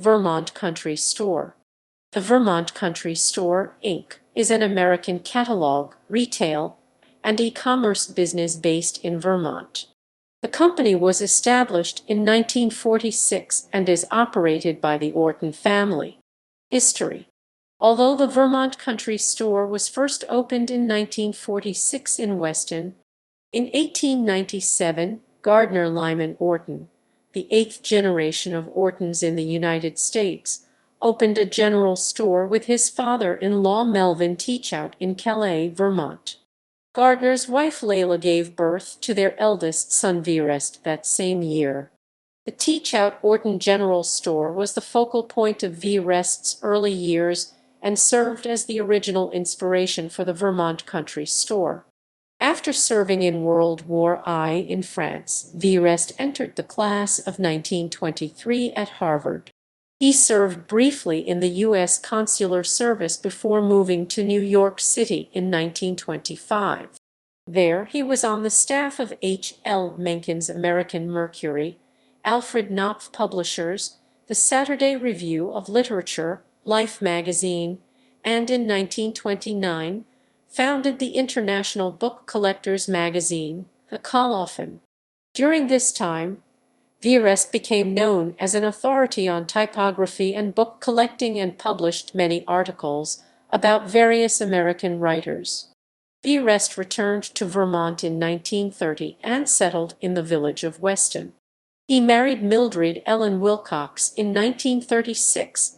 Vermont Country Store. The Vermont Country Store, Inc. is an American catalog, retail, and e-commerce business based in Vermont. The company was established in 1946 and is operated by the Orton family. History. Although the Vermont Country Store was first opened in 1946 in Weston, in 1897, Gardner Lyman Orton, the eighth generation of Ortons in the United States, opened a general store with his father-in-law Melvin Teachout in Calais, Vermont. Gardner's wife Layla gave birth to their eldest son Verest that same year. The Teachout Orton General Store was the focal point of Verest's early years and served as the original inspiration for the Vermont Country Store. After serving in World War I in France, Verest entered the class of 1923 at Harvard. He served briefly in the U.S. Consular Service before moving to New York City in 1925. There, he was on the staff of H. L. Mencken's American Mercury, Alfred Knopf Publishers, the Saturday Review of Literature, Life magazine, and in 1929, founded the International Book Collectors magazine, the Colophon. During this time, Verest became known as an authority on typography and book collecting and published many articles about various American writers. Verest returned to Vermont in 1930 and settled in the village of Weston. He married Mildred Ellen Wilcox in 1936.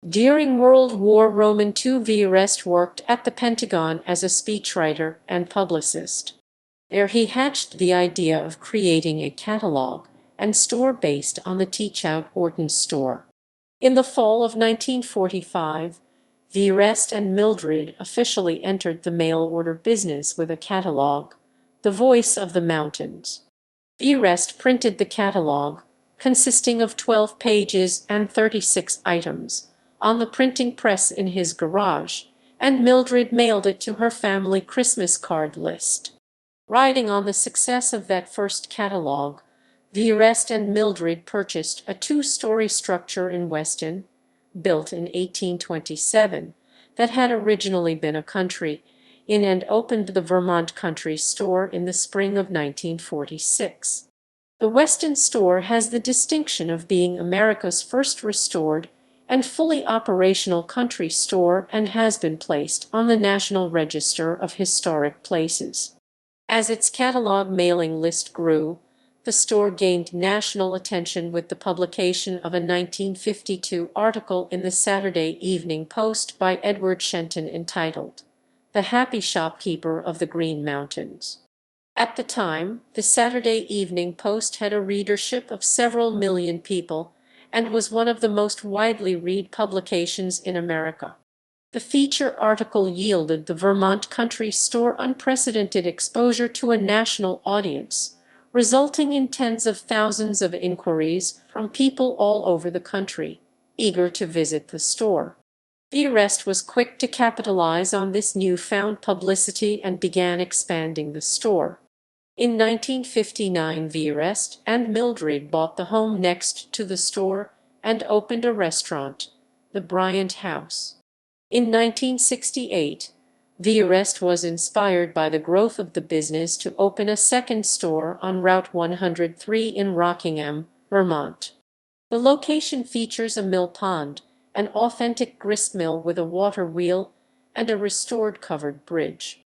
During World War II, Verest worked at the Pentagon as a speechwriter and publicist. There he hatched the idea of creating a catalog and store based on the Teachout Orton store. In the fall of 1945, Verest and Mildred officially entered the mail-order business with a catalog, The Voice of the Mountains. Verest printed the catalog, consisting of 12 pages and 36 items, on the printing press in his garage, and Mildred mailed it to her family Christmas card list. Riding on the success of that first catalog, Verest and Mildred purchased a two-story structure in Weston, built in 1827, that had originally been a country inn and opened the Vermont Country Store in the spring of 1946. The Weston store has the distinction of being America's first restored and fully operational country store and has been placed on the National Register of Historic Places. As its catalog mailing list grew, the store gained national attention with the publication of a 1952 article in the Saturday Evening Post by Edward Shenton entitled, "The Happy Shopkeeper of the Green Mountains." At the time, the Saturday Evening Post had a readership of several million people and was one of the most widely read publications in America. The feature article yielded the Vermont Country Store unprecedented exposure to a national audience, resulting in tens of thousands of inquiries from people all over the country, eager to visit the store. Verest was quick to capitalize on this newfound publicity and began expanding the store. In 1959, Verest and Mildred bought the home next to the store and opened a restaurant, the Bryant House. In 1968, Verest was inspired by the growth of the business to open a second store on Route 103 in Rockingham, Vermont. The location features a mill pond, an authentic grist mill with a water wheel, and a restored covered bridge.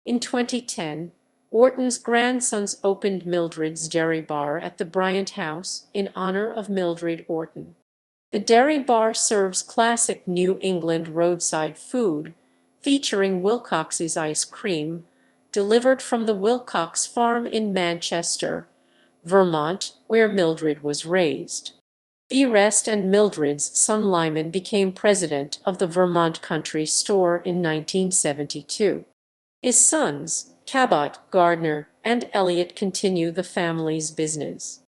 In 2010, Orton's grandsons opened Mildred's Dairy Bar at the Bryant House in honor of Mildred Orton. The Dairy Bar serves classic New England roadside food, featuring Wilcox's ice cream, delivered from the Wilcox Farm in Manchester, Vermont, where Mildred was raised. Verest and Mildred's son Lyman became president of the Vermont Country Store in 1972. His sons, Cabot, Gardner, and Elliott continue the family's business.